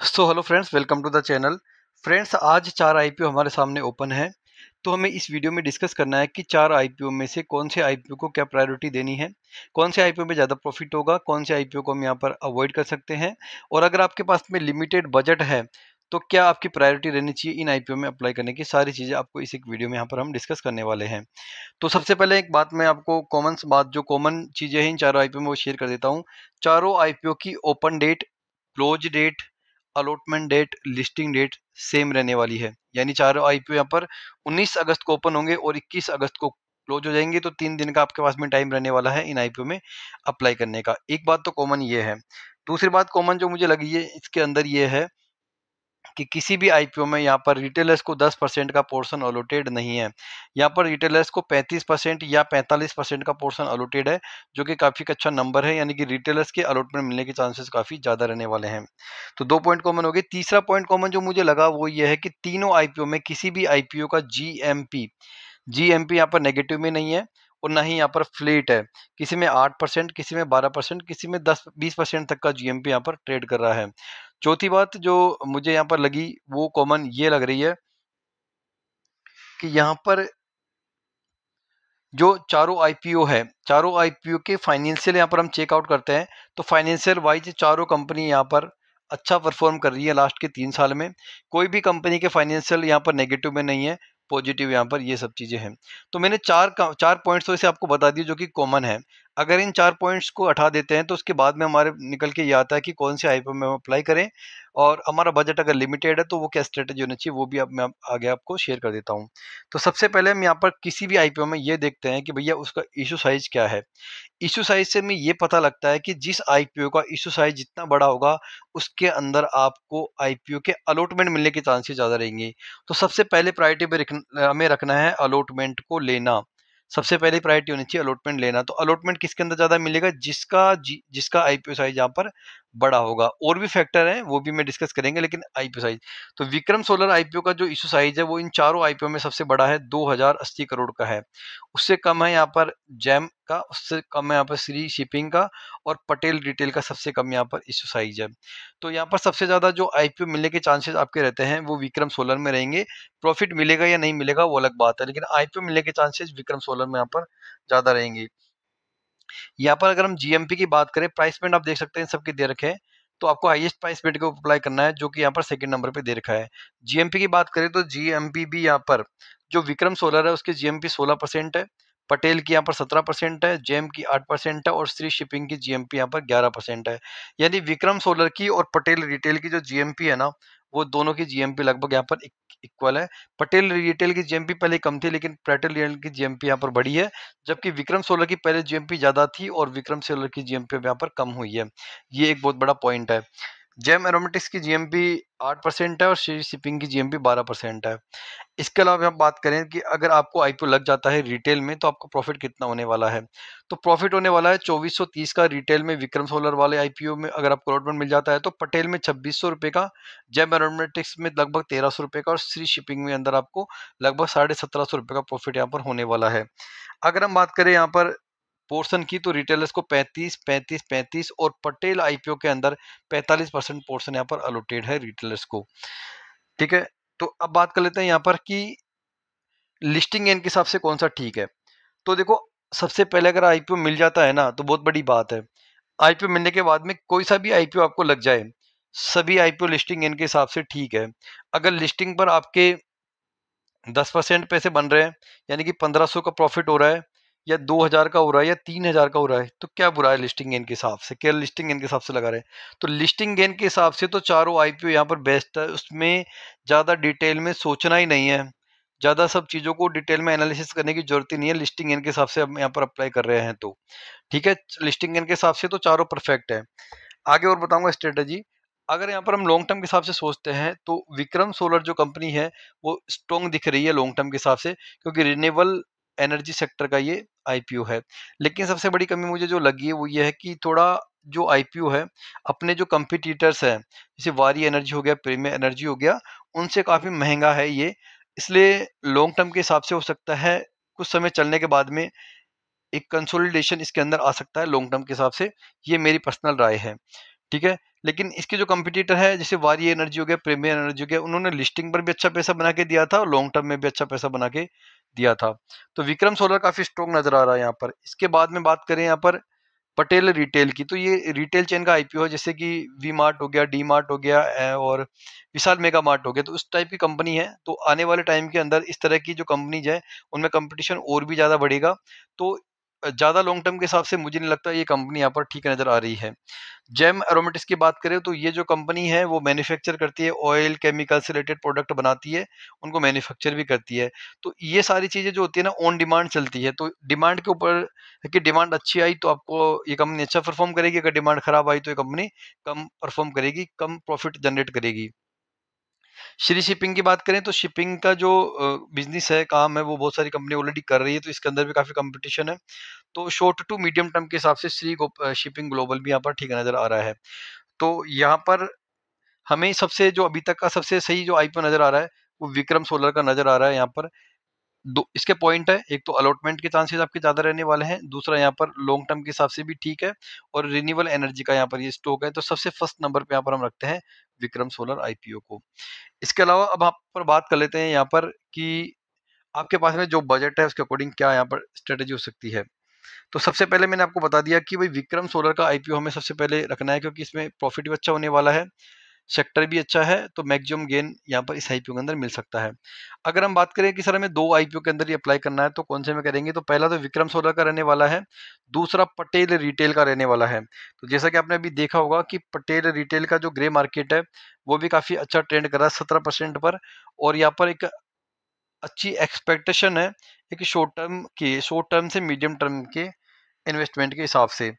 Hello friends, welcome to the channel. Friends, आज 4 हमारे सामने ओपन है। तो हमें इस वीडियो में डिस्कस करना है कि 4 में से कौन से आईपीओ को क्या प्रायोरिटी देनी है, कौन से आईपीओ में ज़्यादा प्रॉफिट होगा, कौन से आईपीओ को हम यहाँ पर अवॉइड कर सकते हैं, और अगर आपके पास में लिमिटेड बजट है तो क्या आपकी प्रायोरिटी रहनी चाहिए इन आईपीओ में अप्लाई करने की। सारी चीज़ें आपको इस एक वीडियो में यहाँ पर हम डिस्कस करने वाले हैं। तो सबसे पहले एक बात मैं आपको जो कॉमन चीज़ें हैं इन 4 आईपीओ में वो शेयर कर देता हूँ। चारों आईपीओ की open date, close date, allotment date, listing date same रहने वाली है। यानी चारों आईपीओ यहाँ पर 19 अगस्त को ओपन होंगे और 21 अगस्त को क्लोज हो जाएंगे। तो 3 दिन का आपके पास में टाइम रहने वाला है इन आईपीओ में अप्लाई करने का। एक बात तो कॉमन ये है। दूसरी बात कॉमन जो मुझे लगी है इसके अंदर ये है कि किसी भी आईपीओ में यहाँ पर रिटेलर्स को 10% का पोर्शन अलोटेड नहीं है। यहाँ पर रिटेलर्स को 35% या 45% का पोर्शन अलोटेड है, जो कि काफ़ी अच्छा नंबर है। यानी कि रिटेलर्स के अलॉटमेंट मिलने के चांसेस काफ़ी ज़्यादा रहने वाले हैं। तो 2 पॉइंट कॉमन हो गए। तीसरा पॉइंट कॉमन जो मुझे लगा वो ये है कि तीनों आईपीओ में किसी भी आईपीओ का जीएमपी यहाँ पर नेगेटिव में नहीं है और ना ही यहाँ पर फ्लेट है। किसी में 8%, किसी में 12%, किसी में 10-20% तक का जीएमपी यहाँ पर ट्रेड कर रहा है। चौथी बात जो मुझे यहाँ पर लगी वो कॉमन ये लग रही है कि यहाँ पर जो चारों आईपीओ के फाइनेंशियल यहाँ पर हम चेकआउट करते हैं तो फाइनेंशियल वाइज चारों कंपनी यहाँ पर अच्छा परफॉर्म कर रही है लास्ट के 3 साल में। कोई भी कंपनी के फाइनेंशियल यहाँ पर नेगेटिव में नहीं है, पॉजिटिव यहाँ पर ये सब चीज़ें हैं। तो मैंने चार पॉइंट्स तो इसे आपको बता दिए जो कि कॉमन है। अगर इन 4 पॉइंट्स को हटा देते हैं तो उसके बाद में हमारे निकल के ये आता है कि कौन से आईपीओ में हम अप्लाई करें, और हमारा बजट अगर लिमिटेड है तो वो क्या स्ट्रेटेजी होनी चाहिए वो भी अब मैं आगे आपको शेयर कर देता हूँ। तो सबसे पहले हम यहाँ पर किसी भी आईपीओ में ये देखते हैं कि भैया उसका इशू साइज क्या है। इशू साइज से हमें ये पता लगता है कि जिस आईपीओ का इशू साइज जितना बड़ा होगा उसके अंदर आपको आईपीओ के अलॉटमेंट मिलने के चांसेस ज़्यादा रहेंगे। तो सबसे पहले प्रायोरिटी पे हमें रखना है अलॉटमेंट को लेना। सबसे पहले प्रायोरिटी होनी चाहिए अलॉटमेंट लेना। तो अलॉटमेंट किसके अंदर ज़्यादा मिलेगा? जिसका आईपीओ साइज यहाँ पर बड़ा होगा। और भी फैक्टर हैं वो भी मैं डिस्कस करेंगे, लेकिन आईपीओ साइज तो विक्रम सोलर आईपीओ का जो इशू साइज है वो इन चारों आईपीओ में सबसे बड़ा है, 2080 करोड़ का है। उससे कम है यहाँ पर जैम का, उससे कम है यहाँ पर श्री शिपिंग का, और पटेल रिटेल का सबसे कम यहाँ पर इशू साइज है। तो यहाँ पर सबसे ज़्यादा जो आईपीओ मिलने के चांसेस आपके रहते हैं वो विक्रम सोलर में रहेंगे। प्रॉफिट मिलेगा या नहीं मिलेगा वो अलग बात है, लेकिन आईपीओ मिलने के चांसेस विक्रम सोलर में यहाँ पर ज़्यादा रहेंगे। यहाँ पर अगर हम जीएमपी की बात करें, प्राइस बैंड आप देख सकते हैं सबके दे रखे हैं। तो आपको हाईएस्ट प्राइस बैंड को अप्लाई करना है जो कि यहाँ पर सेकंड नंबर पे दे रखा है। जीएमपी की बात करें तो जीएमपी भी यहाँ पर जो विक्रम सोलर है उसके जीएमपी 16% है, पटेल की यहाँ पर 17% है, जेम की 8% है, और श्री शिपिंग की जीएमपी यहाँ पर 11% है। यानी विक्रम सोलर की और पटेल रिटेल की जो जीएमपी है ना, वो दोनों की जीएमपी लगभग यहाँ पर इक्वल है। पटेल रिटेल की जीएमपी पहले कम थी, लेकिन पटेल रिटेल की जीएमपी यहाँ पर बढ़ी है, जबकि विक्रम सोलर की पहले जीएमपी ज़्यादा थी और विक्रम सोलर की जीएमपी यहाँ पर कम हुई है। ये एक बहुत बड़ा पॉइंट है। जेम एरोमेटिक्स की जीएमपी 8% है और श्री शिपिंग की जीएमपी 12% है। इसके अलावा हम बात करें कि अगर आपको आईपीओ लग जाता है रिटेल में तो आपको प्रॉफिट कितना होने वाला है। तो प्रॉफिट होने वाला है 2430 का रिटेल में विक्रम सोलर वाले आईपीओ में अगर आपको अलॉटमेंट मिल जाता है, तो पटेल में 2600 रुपये का, जेम एरोमेटिक्स में लगभग 1300 रुपये का, और श्री शिपिंग में अंदर आपको लगभग 1750 रुपये का प्रॉफिट यहाँ पर होने वाला है। अगर हम बात करें यहाँ पर पोर्शन की तो रिटेलर्स को 35-35-35 और पटेल आईपीओ के अंदर 45% पोर्शन यहाँ पर अलोटेड है रिटेलर्स को। ठीक है। तो अब बात कर लेते हैं यहाँ पर कि लिस्टिंग एंड के हिसाब से कौन सा ठीक है। तो देखो, सबसे पहले अगर आईपीओ मिल जाता है ना तो बहुत बड़ी बात है। आईपीओ मिलने के बाद में कोई सा भी आईपीओ आपको लग जाए, सभी आईपीओ लिस्टिंग एंड के हिसाब से ठीक है। अगर लिस्टिंग पर आपके 10% पैसे बन रहे हैं, यानी कि 1500 का प्रॉफिट हो रहा है, या 2000 का हो रहा है, या 3000 का हो रहा है, तो क्या बुरा है लिस्टिंग गेन के हिसाब से? क्या लिस्टिंग गेन के हिसाब से लगा रहे हैं? तो लिस्टिंग गेन के हिसाब से तो चारों आईपीओ यहाँ पर बेस्ट है। उसमें ज़्यादा डिटेल में सोचना ही नहीं है, ज़्यादा सब चीज़ों को डिटेल में एनालिसिस करने की जरूरत ही नहीं है। लिस्टिंग गेन के हिसाब से हम यहाँ पर अप्लाई कर रहे हैं तो ठीक है। लिस्टिंग गेन के हिसाब से तो चारों परफेक्ट है। आगे और बताऊंगा स्ट्रेटजी। अगर यहाँ पर हम लॉन्ग टर्म के हिसाब से सोचते हैं तो विक्रम सोलर जो कंपनी है वो स्ट्रॉन्ग दिख रही है लॉन्ग टर्म के हिसाब से, क्योंकि रिन्यूएबल एनर्जी सेक्टर का ये आईपीओ है। लेकिन सबसे बड़ी कमी मुझे जो लगी है वो ये है कि थोड़ा जो आईपीओ है अपने जो कंपिटिटर्स हैं, जैसे वारी एनर्जी हो गया, प्रीमियर एनर्जी हो गया, उनसे काफ़ी महंगा है ये। इसलिए लॉन्ग टर्म के हिसाब से हो सकता है कुछ समय चलने के बाद में एक कंसोलिडेशन इसके अंदर आ सकता है लॉन्ग टर्म के हिसाब से। ये मेरी पर्सनल राय है। ठीक है। लेकिन इसके जो कंपटीटर है जैसे वारी एनर्जी हो गया, प्रीमियर एनर्जी हो गया, उन्होंने लिस्टिंग पर भी अच्छा पैसा बना के दिया था और लॉन्ग टर्म में भी अच्छा पैसा बना के दिया था। तो विक्रम सोलर काफी स्ट्रॉन्ग नजर आ रहा है यहाँ पर। इसके बाद में बात करें यहाँ पर पटेल रिटेल की, तो ये रिटेल चेन का आईपीओ है, जैसे कि वी मार्ट हो गया, डी मार्ट हो गया और विशाल मेगा मार्ट हो गया। तो उस टाइप की कंपनी है। तो आने वाले टाइम के अंदर इस तरह की जो कंपनीज है उनमें कंपटीशन और भी ज्यादा बढ़ेगा। तो ज्यादा लॉन्ग टर्म के हिसाब से मुझे नहीं लगता ये कंपनी यहाँ पर ठीक नजर आ रही है। जेम एरोमेटिक्स की बात करें तो ये जो कंपनी है वो मैन्युफैक्चर करती है, ऑयल केमिकल से रिलेटेड प्रोडक्ट बनाती है, उनको मैन्युफैक्चर भी करती है। तो ये सारी चीजें जो होती है ना ऑन डिमांड चलती है। तो डिमांड के ऊपर कि डिमांड अच्छी आई तो आपको ये कंपनी अच्छा परफॉर्म करेगी, अगर डिमांड खराब आई तो ये कंपनी कम परफॉर्म करेगी, कम प्रॉफिट जनरेट करेगी। श्री शिपिंग की बात करें तो शिपिंग का जो बिजनेस है, काम है, वो बहुत सारी कंपनी ऑलरेडी कर रही है, तो इसके अंदर भी काफी कंपटीशन है। तो शॉर्ट टू मीडियम टर्म के हिसाब से शिपिंग ग्लोबल भी यहाँ पर ठीक नजर आ रहा है। तो यहाँ पर हमें सबसे जो अभी तक का सबसे सही जो आईपीओ नजर आ रहा है वो विक्रम सोलर का नजर आ रहा है। यहाँ पर दो इसके पॉइंट है, एक तो अलॉटमेंट के चांसेस आपके ज्यादा रहने वाले हैं, दूसरा यहाँ पर लॉन्ग टर्म के हिसाब से भी ठीक है, और रिन्यूएबल एनर्जी का यहाँ पर ये स्टॉक है। तो सबसे फर्स्ट नंबर पे यहाँ पर हम रखते हैं विक्रम सोलर आईपीओ को। इसके अलावा अब आप पर बात कर लेते हैं यहाँ पर कि आपके पास में जो बजट है उसके अकॉर्डिंग क्या यहाँ पर स्ट्रेटेजी हो सकती है। तो सबसे पहले मैंने आपको बता दिया कि भाई विक्रम सोलर का आईपीओ हमें सबसे पहले रखना है, क्योंकि इसमें प्रॉफिट भी अच्छा होने वाला है, सेक्टर भी अच्छा है, तो मैक्सिमम गेन यहाँ पर इस आईपीओ के अंदर मिल सकता है। अगर हम बात करें कि सर हमें दो आईपीओ के अंदर ही अप्लाई करना है तो कौन से में करेंगे, तो पहला तो विक्रम सोलर का रहने वाला है, दूसरा पटेल रिटेल का रहने वाला है। तो जैसा कि आपने अभी देखा होगा कि पटेल रिटेल का जो ग्रे मार्केट है वो भी काफी अच्छा ट्रेंड कर रहा है 17% पर, और यहाँ पर एक अच्छी एक्सपेक्टेशन है एक शॉर्ट टर्म से मीडियम टर्म के इन्वेस्टमेंट के हिसाब से।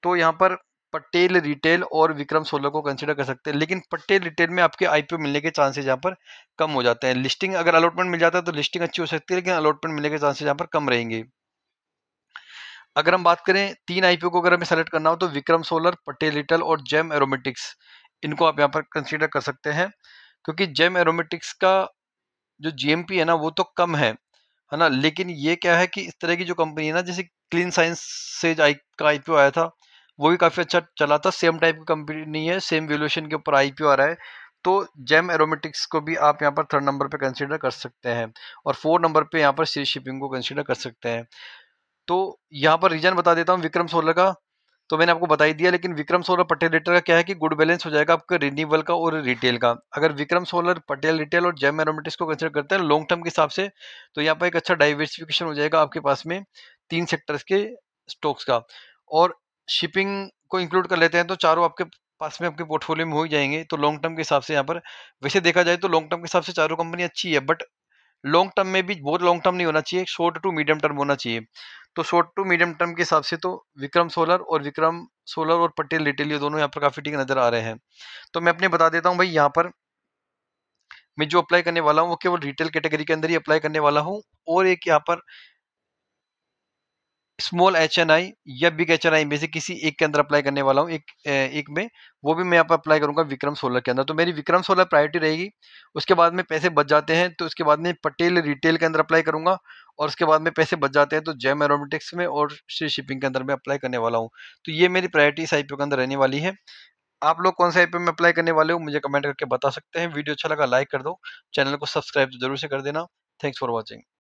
तो यहाँ पर पटेल रिटेल और विक्रम सोलर को कंसीडर कर सकते हैं, लेकिन पटेल रिटेल में आपके आईपीओ मिलने के चांसेस यहाँ पर कम हो जाते हैं। लिस्टिंग अगर अलॉटमेंट मिल जाता है तो लिस्टिंग अच्छी हो सकती है, लेकिन अलॉटमेंट मिलने के चांसेस यहाँ पर कम रहेंगे। अगर हम बात करें तीन आईपीओ को अगर हमें सेलेक्ट करना हो तो विक्रम सोलर, पटेल रिटेल और जेम एरोमेटिक्स, इनको आप यहाँ पर कंसीडर कर सकते हैं। क्योंकि जेम एरोमेटिक्स का जो जीएमपी है ना वो तो कम है ना, लेकिन ये क्या है कि इस तरह की जो कंपनी है ना, जैसे क्लीन साइंस से का आईपीओ आया था वो भी काफी अच्छा चला था, सेम टाइप की कंपनी है, सेम वैल्यूएशन के ऊपर आईपीओ आ रहा है। तो जेम एरोमेटिक्स को भी आप यहाँ पर थर्ड नंबर पे कंसीडर कर सकते हैं, और फोर्थ नंबर पे यहाँ पर सी शिपिंग को कंसीडर कर सकते हैं। तो यहाँ पर रीजन बता देता हूँ विक्रम सोलर का, तो मैंने आपको बता ही दिया, लेकिन विक्रम सोलर पटेल रिटेल का क्या है कि गुड बैलेंस हो जाएगा आपका रिन्यूएबल का और रिटेल का। अगर विक्रम सोलर, पटेल रिटेल और जेम एरोमेटिक्स को कंसिडर करते हैं लॉन्ग टर्म के हिसाब से, तो यहाँ पर एक अच्छा डाइवर्सिफिकेशन हो जाएगा आपके पास में तीन सेक्टर्स के स्टॉक्स का। और शिपिंग को इंक्लूड कर लेते हैं तो चारों आपके पास में आपके पोर्टफोलियो में हो ही जाएंगे। तो लॉन्ग टर्म के हिसाब से यहाँ पर वैसे देखा जाए तो लॉन्ग टर्म के हिसाब से चारों कंपनी अच्छी है, बट लॉन्ग टर्म में भी बहुत लॉन्ग टर्म नहीं होना चाहिए, शॉर्ट टू मीडियम टर्म होना चाहिए। तो शॉर्ट टू मीडियम टर्म के हिसाब से तो विक्रम सोलर और पटेल रिटेल ये दोनों यहाँ पर काफी ठीक नजर आ रहे हैं। तो मैं अपने बता देता हूँ भाई, यहाँ पर मैं जो अप्लाई करने वाला हूँ वो केवल रिटेल कैटेगरी के अंदर ही अप्लाई करने वाला हूँ, और एक यहाँ पर स्मॉल एचएनआई या बिग एचएनआई में से किसी एक के अंदर अप्लाई करने वाला हूँ, एक में, वो भी मैं यहाँ पर अप्लाई करूंगा विक्रम सोलर के अंदर। तो मेरी विक्रम सोलर प्रायोरिटी रहेगी। उसके बाद में पैसे बच जाते हैं तो उसके बाद में पटेल रिटेल के अंदर अप्लाई करूंगा, और उसके बाद में पैसे बच जाते हैं तो जेम एरोमेटिक्स में और श्री शिपिंग के अंदर मैं अप्लाई करने वाला हूँ। तो ये मेरी प्रायोरिटी इस आईपीओ के अंदर रहने वाली है। आप लोग कौन सा आईपीओ में अप्लाई करने वाले हो मुझे कमेंट करके बता सकते हैं। वीडियो अच्छा लगा लाइक कर दो, चैनल को सब्सक्राइब तो जरूर से कर देना। Thanks for watching.